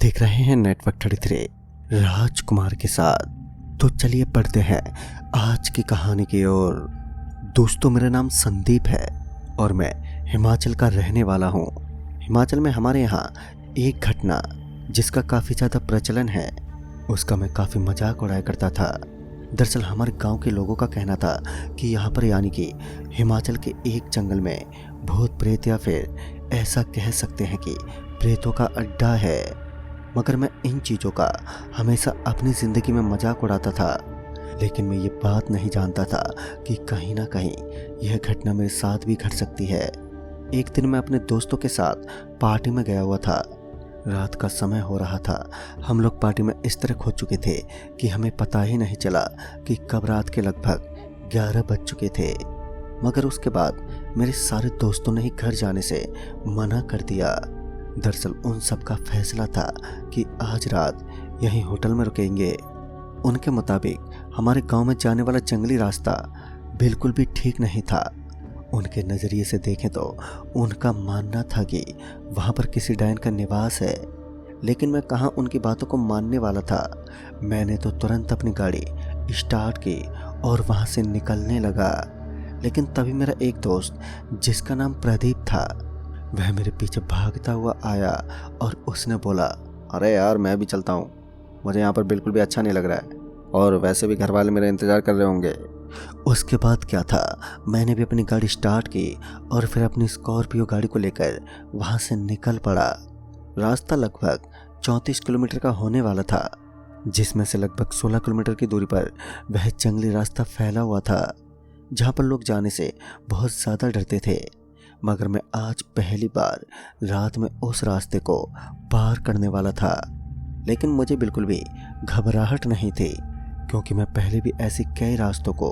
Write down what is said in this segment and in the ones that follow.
देख रहे हैं नेटवर्क 33 राजकुमार के साथ। तो चलिए पढ़ते हैं आज की कहानी की ओर। दोस्तों, मेरा नाम संदीप है और मैं हिमाचल का रहने वाला हूँ। हिमाचल में हमारे यहाँ एक घटना जिसका काफ़ी ज़्यादा प्रचलन है, उसका मैं काफ़ी मजाक उड़ाया करता था। दरअसल हमारे गांव के लोगों का कहना था कि यहाँ पर यानी कि हिमाचल के एक जंगल में भूत प्रेत या फिर ऐसा कह सकते हैं कि प्रेतों का अड्डा है। मगर मैं इन चीज़ों का हमेशा अपनी ज़िंदगी में मजाक उड़ाता था, लेकिन मैं ये बात नहीं जानता था कि कहीं ना कहीं यह घटना मेरे साथ भी घट सकती है। एक दिन मैं अपने दोस्तों के साथ पार्टी में गया हुआ था। रात का समय हो रहा था। हम लोग पार्टी में इस तरह खो चुके थे कि हमें पता ही नहीं चला कि कब रात के लगभग 11 बज चुके थे। मगर उसके बाद मेरे सारे दोस्तों ने ही घर जाने से मना कर दिया। दरअसल उन सब का फैसला था कि आज रात यहीं होटल में रुकेंगे। उनके मुताबिक हमारे गांव में जाने वाला जंगली रास्ता बिल्कुल भी ठीक नहीं था। उनके नज़रिए से देखें तो उनका मानना था कि वहाँ पर किसी डायन का निवास है, लेकिन मैं कहाँ उनकी बातों को मानने वाला था। मैंने तो तुरंत अपनी गाड़ी स्टार्ट की और वहाँ से निकलने लगा। लेकिन तभी मेरा एक दोस्त जिसका नाम प्रदीप था, वह मेरे पीछे भागता हुआ आया और उसने बोला, अरे यार, मैं भी चलता हूँ। मुझे यहाँ पर बिल्कुल भी अच्छा नहीं लग रहा है और वैसे भी घर वाले मेरा इंतज़ार कर रहे होंगे। उसके बाद क्या था, मैंने भी अपनी गाड़ी स्टार्ट की और फिर अपनी स्कॉर्पियो गाड़ी को लेकर वहाँ से निकल पड़ा। रास्ता लगभग 34 किलोमीटर का होने वाला था, जिसमें से लगभग 16 किलोमीटर की दूरी पर वह जंगली रास्ता फैला हुआ था, जहाँ पर लोग जाने से बहुत ज़्यादा डरते थे। मगर मैं आज पहली बार रात में उस रास्ते को पार करने वाला था। लेकिन मुझे बिल्कुल भी घबराहट नहीं थी, क्योंकि मैं पहले भी ऐसे कई रास्तों को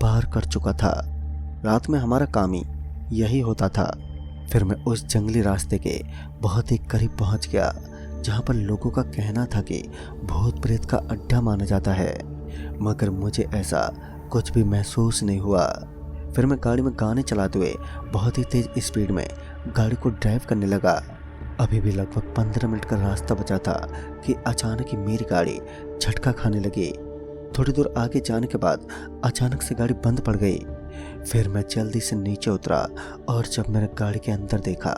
पार कर चुका था। रात में हमारा काम ही यही होता था। फिर मैं उस जंगली रास्ते के बहुत ही करीब पहुंच गया, जहां पर लोगों का कहना था कि भूत प्रेत का अड्डा माना जाता है। मगर मुझे ऐसा कुछ भी महसूस नहीं हुआ। फिर मैं गाड़ी में गाने चलाते हुए बहुत ही तेज स्पीड में गाड़ी को ड्राइव करने लगा। अभी भी लगभग 15 मिनट का रास्ता बचा था कि अचानक ही मेरी गाड़ी झटका खाने लगी। थोड़ी दूर आगे जाने के बाद अचानक से गाड़ी बंद पड़ गई। फिर मैं जल्दी से नीचे उतरा और जब मैंने गाड़ी के अंदर देखा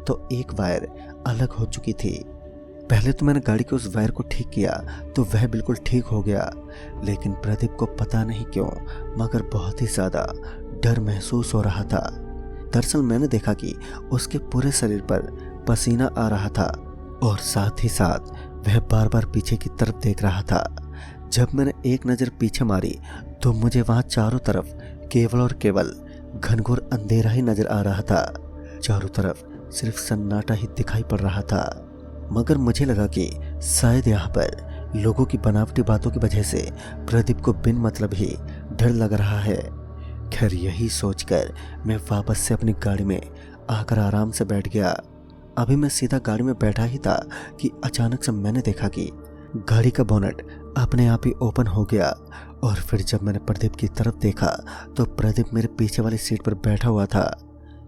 तो एक वायर अलग हो चुकी थी। पहले तो मैंने गाड़ी के उस वायर को ठीक किया तो वह बिल्कुल ठीक हो गया, लेकिन प्रदीप को पता नहीं क्यों मगर बहुत ही ज़्यादा डर महसूस हो रहा था। दरअसल मैंने देखा कि उसके पूरे शरीर पर पसीना आ रहा था और साथ ही साथ वह बार बार पीछे की तरफ देख रहा था। जब मैंने एक नज़र पीछे मारी तो मुझे वहाँ चारों तरफ केवल और केवल घनघोर अंधेरा ही नजर आ रहा था। चारों तरफ सिर्फ सन्नाटा ही दिखाई पड़ रहा था। मगर मुझे लगा कि शायद यहाँ पर लोगों की बनावटी बातों की वजह से प्रदीप को बिन मतलब ही डर लग रहा है। खैर, यही सोचकर मैं वापस से अपनी गाड़ी में आकर आराम से बैठ गया। अभी मैं सीधा गाड़ी में बैठा ही था कि अचानक से मैंने देखा कि गाड़ी का बोनट अपने आप ही ओपन हो गया। और फिर जब मैंने प्रदीप की तरफ देखा तो प्रदीप मेरे पीछे वाली सीट पर बैठा हुआ था।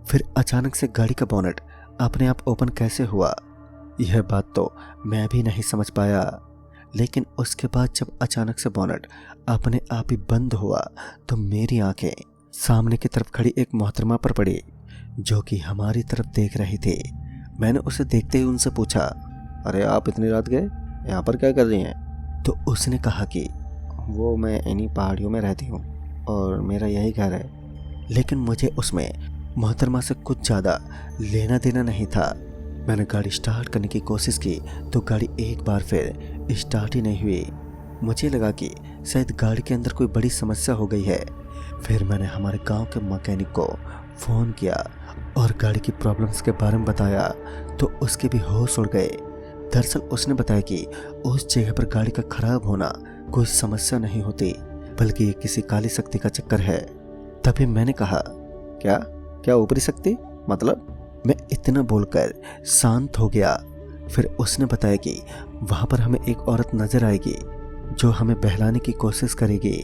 फिर अचानक से गाड़ी का बोनट अपने आप ओपन कैसे हुआ, यह बात तो मैं भी नहीं समझ पाया। लेकिन उसके बाद जब अचानक से बोनट अपने आप ही बंद हुआ तो मेरी आंखें सामने की तरफ खड़ी एक मोहतरमा पर पड़ी, जो कि हमारी तरफ देख रही थी। मैंने उसे देखते ही उनसे पूछा, अरे आप इतनी रात गए, यहाँ पर क्या कर रही हैं? तो उसने कहा कि वो मैं इन्हीं पहाड़ियों में रहती हूँ और मेरा यही घर है। लेकिन मुझे उसमें मोहतरमा से कुछ ज़्यादा लेना देना नहीं था। मैंने गाड़ी स्टार्ट करने की कोशिश की तो गाड़ी एक बार फिर स्टार्ट ही नहीं हुई। मुझे लगा कि शायद गाड़ी के अंदर कोई बड़ी समस्या हो गई है। फिर मैंने हमारे गांव के मैकेनिक को फ़ोन किया और गाड़ी की प्रॉब्लम्स के बारे में बताया तो उसके भी होश उड़ गए। दरअसल उसने बताया कि उस जगह पर गाड़ी का खराब होना कोई समस्या नहीं होती, बल्कि ये किसी काली शक्ति का चक्कर है। तभी मैंने कहा, क्या क्या ऊपरी शक्ति मतलब? मैं इतना बोलकर शांत हो गया। फिर उसने बताया कि वहाँ पर हमें एक औरत नजर आएगी जो हमें बहलाने की कोशिश करेगी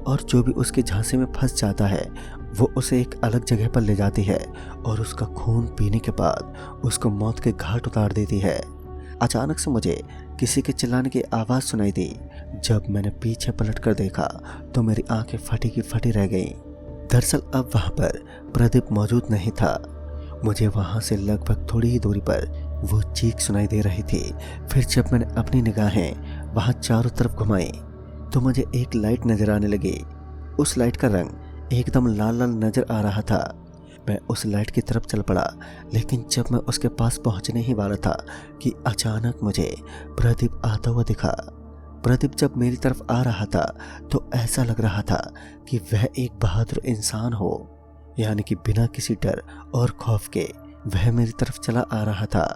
और जो भी उसके झांसे में फंस जाता है वो उसे एक अलग जगह पर ले जाती है और उसका खून पीने के बाद उसको मौत के घाट उतार देती है। अचानक से मुझे किसी के चिल्लाने की आवाज़ सुनाई दी। जब मैंने पीछे पलट कर देखा तो मेरी आंखें फटी की फटी रह गईं। दरअसल अब वहाँ पर प्रदीप मौजूद नहीं था। मुझे वहाँ से लगभग थोड़ी ही दूरी पर वो चीख सुनाई दे रही थी। फिर जब मैंने अपनी निगाहें वहाँ चारों तरफ घुमाई तो मुझे एक लाइट नज़र आने लगी। उस लाइट का रंग एकदम लाल लाल नज़र आ रहा था। मैं उस लाइट की तरफ चल पड़ा, लेकिन जब मैं उसके पास पहुंचने ही वाला था कि अचानक मुझे प्रदीप आता हुआ दिखा। प्रदीप जब मेरी तरफ आ रहा था तो ऐसा लग रहा था कि वह एक बहादुर इंसान हो, यानी कि बिना किसी डर और खौफ के वह मेरी तरफ चला आ रहा था।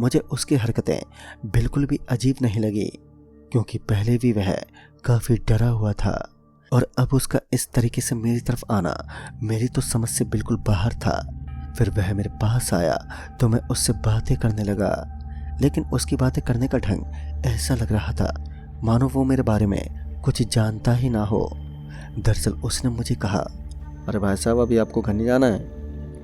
मुझे उसकी हरकतें बिल्कुल भी अजीब नहीं लगी, क्योंकि पहले भी वह काफ़ी डरा हुआ था और अब उसका इस तरीके से मेरी तरफ आना मेरी तो समझ से बिल्कुल बाहर था। फिर वह मेरे पास आया तो मैं उससे बातें करने लगा, लेकिन उसकी बातें करने का ढंग ऐसा लग रहा था मानो वो मेरे बारे में कुछ जानता ही ना हो। दरअसल उसने मुझे कहा, अरे भाई साहब, अभी आपको घर नहीं जाना है?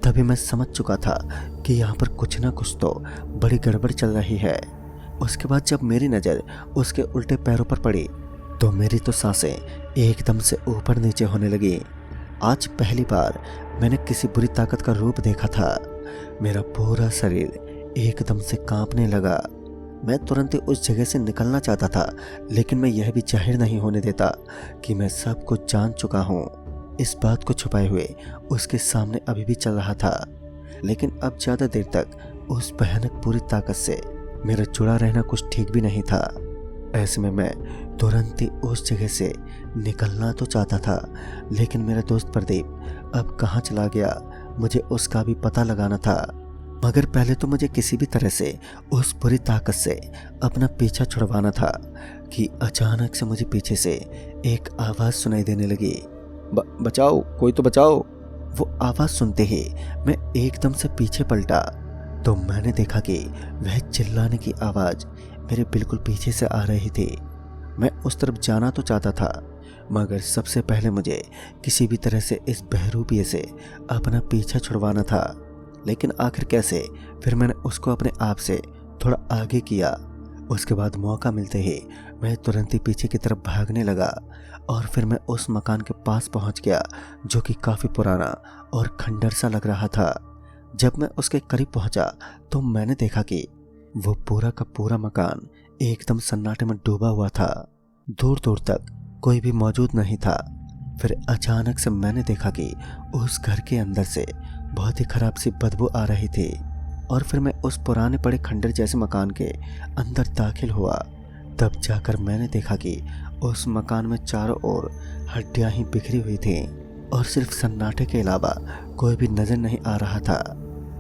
तभी मैं समझ चुका था कि यहाँ पर कुछ ना कुछ तो बड़ी गड़बड़ चल रही है। उसके बाद जब मेरी नज़र उसके उल्टे पैरों पर पड़ी तो मेरी तो सांसें एकदम से ऊपर नीचे होने लगी। आज पहली बार मैंने किसी बुरी ताकत का रूप देखा था। मेरा पूरा शरीर एकदम से कांपने लगा। मैं तुरंत ही उस जगह से निकलना चाहता था, लेकिन मैं यह भी जाहिर नहीं होने देता कि मैं सब कुछ जान चुका हूँ। इस बात को छुपाए हुए उसके सामने अभी भी चल रहा था, लेकिन अब ज़्यादा देर तक उस भयानक पूरी ताकत से मेरा जुड़ा रहना कुछ ठीक भी नहीं था। ऐसे में मैं तुरंत ही उस जगह से निकलना तो चाहता था, लेकिन मेरा दोस्त प्रदीप अब कहाँ चला गया मुझे उसका भी पता लगाना था। मगर पहले तो मुझे किसी भी तरह से उस बुरी ताकत से अपना पीछा छुड़वाना था कि अचानक से मुझे पीछे से एक आवाज़ सुनाई देने लगी, बचाओ, कोई तो बचाओ। वो आवाज़ सुनते ही मैं एकदम से पीछे पलटा तो मैंने देखा कि वह चिल्लाने की आवाज़ मेरे बिल्कुल पीछे से आ रही थी। मैं उस तरफ जाना तो चाहता था, मगर सबसे पहले मुझे किसी भी तरह से इस बहरूपिये से अपना पीछा छुड़वाना था। लेकिन आखिर कैसे, फिर मैंने उसको अपने आप से थोड़ा आगे किया। उसके बाद मौका मिलते ही मैं तुरंत ही पीछे की तरफ भागने लगा और फिर मैं उस मकान के पास पहुंच गया जो कि काफ़ी पुराना और खंडर सा लग रहा था। जब मैं उसके करीब पहुंचा तो मैंने देखा कि वो पूरा का पूरा मकान एकदम सन्नाटे में डूबा हुआ था। दूर दूर तक कोई भी मौजूद नहीं था। फिर अचानक से मैंने देखा कि उस घर के अंदर से बहुत ही खराब सी बदबू आ रही थी और फिर मैं उस पुराने पड़े खंडर जैसे मकान के अंदर दाखिल हुआ। तब जाकर मैंने देखा कि उस मकान में चारों ओर हड्डियां ही बिखरी हुई थीं और सिर्फ सन्नाटे के अलावा कोई भी नज़र नहीं आ रहा था।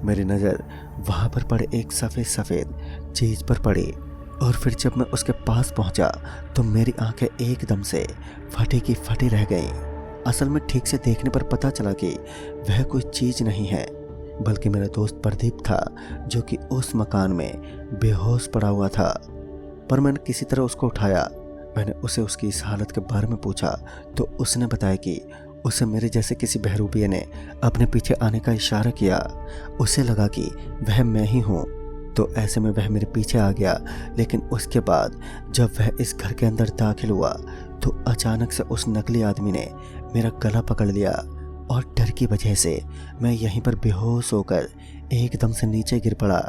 मेरी नज़र वहाँ पर पड़े एक सफ़ेद चीज़ पर पड़ी और फिर जब मैं उसके पास पहुँचा तो मेरी आंखें एकदम से फटी की फटी रह गईं। असल में ठीक से देखने पर पता चला कि वह कोई चीज़ नहीं है, बल्कि मेरा दोस्त प्रदीप था जो कि उस मकान में बेहोश पड़ा हुआ था। पर मैंने किसी तरह उसको उठाया। मैंने उसे उसकी इस हालत के बारे में पूछा तो उसने बताया कि उसे मेरे जैसे किसी बहरूपिये ने अपने पीछे आने का इशारा किया। उसे लगा कि वह मैं ही हूँ, तो ऐसे में वह मेरे पीछे आ गया। लेकिन उसके बाद जब वह इस घर के अंदर दाखिल हुआ तो अचानक से उस नकली आदमी ने मेरा गला पकड़ लिया और डर की वजह से मैं यहीं पर बेहोश होकर एकदम से नीचे गिर पड़ा।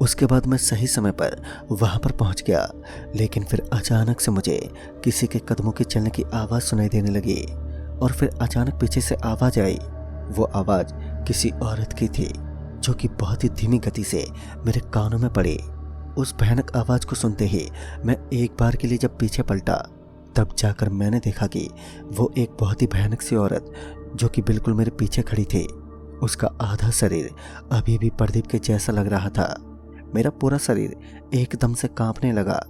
उसके बाद मैं सही समय पर वहाँ पर पहुँच गया, लेकिन फिर अचानक से मुझे किसी के कदमों के चलने की आवाज़ सुनाई देने लगी और फिर अचानक पीछे से आवाज़ आई। वो आवाज़ किसी औरत की थी जो कि बहुत ही धीमी गति से मेरे कानों में पड़ी। उस भयानक आवाज़ को सुनते ही मैं एक बार के लिए जब पीछे पलटा तब जाकर मैंने देखा कि वो एक बहुत ही भयानक सी औरत जो कि बिल्कुल मेरे पीछे खड़ी थी। उसका आधा शरीर अभी भी प्रदीप के जैसा लग रहा था। मेरा पूरा शरीर एकदम से कांपने लगा,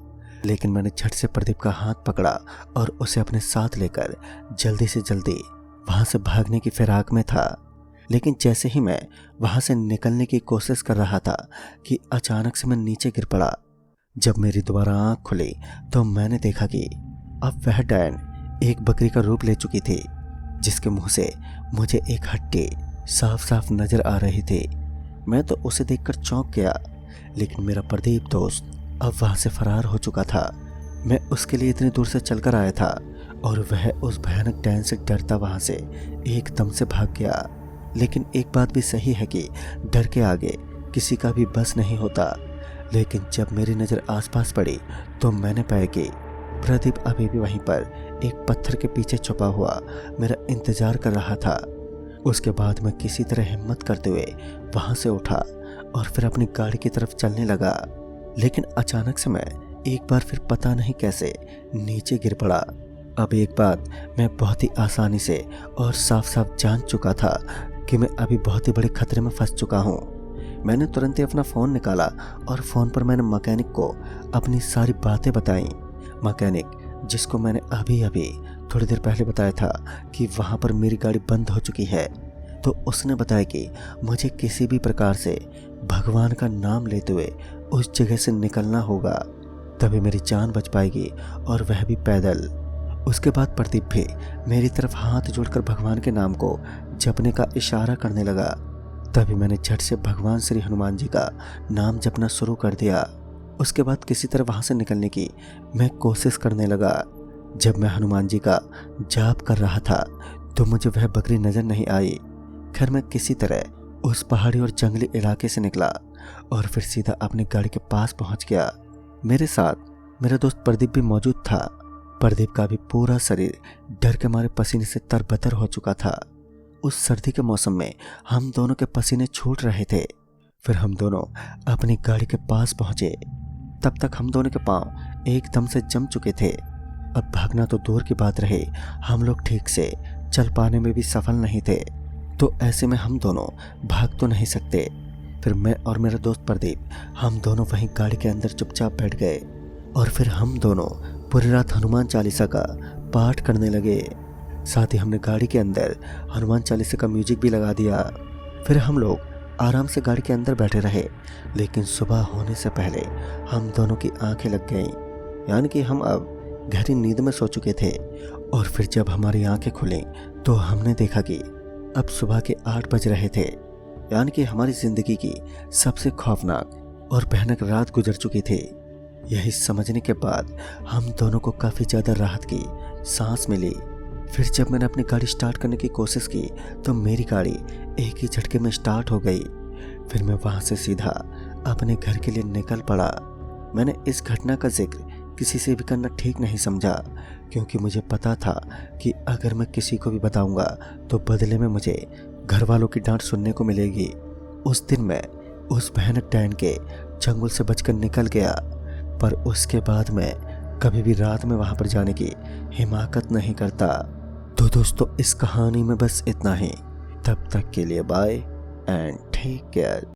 लेकिन मैंने झट से प्रदीप का हाथ पकड़ा और उसे अपने साथ लेकर जल्दी से जल्दी वहाँ से भागने की फिराक में था। लेकिन जैसे ही मैं वहाँ से निकलने की कोशिश कर रहा था कि अचानक से मैं नीचे गिर पड़ा। जब मेरी दोबारा आँख खुली तो मैंने देखा कि अब वह डायन एक बकरी का रूप ले चुकी थी, जिसके मुंह से मुझे एक हड्डी साफ साफ नजर आ रही थी। मैं तो उसे देखकर चौंक गया, लेकिन मेरा प्रदीप दोस्त अब वहाँ से फरार हो चुका था। मैं उसके लिए इतनी दूर से चलकर आया था और वह उस भयानक डैन से डरता वहाँ से एकदम से भाग गया। लेकिन एक बात भी सही है कि डर के आगे किसी का भी बस नहीं होता। लेकिन जब मेरी नज़र आसपास पड़ी तो मैंने पाया कि प्रदीप अभी भी वहीं पर एक पत्थर के पीछे छुपा हुआ मेरा इंतजार कर रहा था। उसके बाद मैं किसी तरह हिम्मत करते हुए वहाँ से उठा और फिर अपनी गाड़ी की तरफ चलने लगा। लेकिन अचानक से मैं एक बार फिर पता नहीं कैसे नीचे गिर पड़ा। अब एक बात मैं बहुत ही आसानी से और साफ साफ जान चुका था कि मैं अभी बहुत ही बड़े खतरे में फंस चुका हूँ। मैंने तुरंत ही अपना फ़ोन निकाला और फ़ोन पर मैंने मैकेनिक को अपनी सारी बातें बताई। मैकेनिक जिसको मैंने अभी अभी थोड़ी देर पहले बताया था कि वहाँ पर मेरी गाड़ी बंद हो चुकी है, तो उसने बताया कि मुझे किसी भी प्रकार से भगवान का नाम लेते हुए उस जगह से निकलना होगा, तभी मेरी जान बच पाएगी और वह भी पैदल। उसके बाद प्रदीप भी मेरी तरफ हाथ जोड़कर भगवान के नाम को जपने का इशारा करने लगा। तभी मैंने झट से भगवान श्री हनुमान जी का नाम जपना शुरू कर दिया। उसके बाद किसी तरह वहाँ से निकलने की मैं कोशिश करने लगा। जब मैं हनुमान जी का जाप कर रहा था तो मुझे वह बकरी नज़र नहीं आई। खैर मैं किसी तरह उस पहाड़ी और जंगली इलाके से निकला और फिर सीधा अपनी गाड़ी के पास पहुँच गया। मेरे साथ मेरा दोस्त प्रदीप भी मौजूद था। प्रदीप का भी पूरा शरीर डर के मारे पसीने से तरबतर हो चुका था। उस सर्दी के मौसम में हम दोनों के पसीने छूट रहे थे। फिर हम दोनों अपनी गाड़ी के पास पहुंचे। तब तक हम दोनों के पांव एकदम से जम चुके थे। अब भागना तो दूर की बात रहे, हम लोग ठीक से चल पाने में भी सफल नहीं थे। तो ऐसे में हम दोनों भाग तो नहीं सकते। फिर मैं और मेरा दोस्त प्रदीप हम दोनों वहीं गाड़ी के अंदर चुपचाप बैठ गए और फिर हम दोनों पूरी रात हनुमान चालीसा का पाठ करने लगे। साथ ही हमने गाड़ी के अंदर हनुमान चालीसा का म्यूजिक भी लगा दिया। फिर हम लोग आराम से गाड़ी के अंदर बैठे रहे। लेकिन सुबह होने से पहले हम दोनों की आंखें लग गईं, यानी कि हम अब गहरी नींद में सो चुके थे। और फिर जब हमारी आंखें खुली तो हमने देखा कि अब सुबह के 8 बज रहे थे, यानी कि हमारी जिंदगी की सबसे खौफनाक और भयानक रात गुजर चुकी थी। यही समझने के बाद हम दोनों को काफ़ी ज़्यादा राहत की सांस मिली। फिर जब मैंने अपनी गाड़ी स्टार्ट करने की कोशिश की तो मेरी गाड़ी एक ही झटके में स्टार्ट हो गई। फिर मैं वहाँ से सीधा अपने घर के लिए निकल पड़ा। मैंने इस घटना का जिक्र किसी से भी करना ठीक नहीं समझा, क्योंकि मुझे पता था कि अगर मैं किसी को भी बताऊंगा तो बदले में मुझे घर वालों की डांट सुनने को मिलेगी। उस दिन मैं उस भयानक डैन के जंगल से बचकर निकल गया, पर उसके बाद मैं कभी भी रात में वहाँ पर जाने की हिमाकत नहीं करता। तो दोस्तों इस कहानी में बस इतना ही। तब तक के लिए बाय एंड टेक केयर।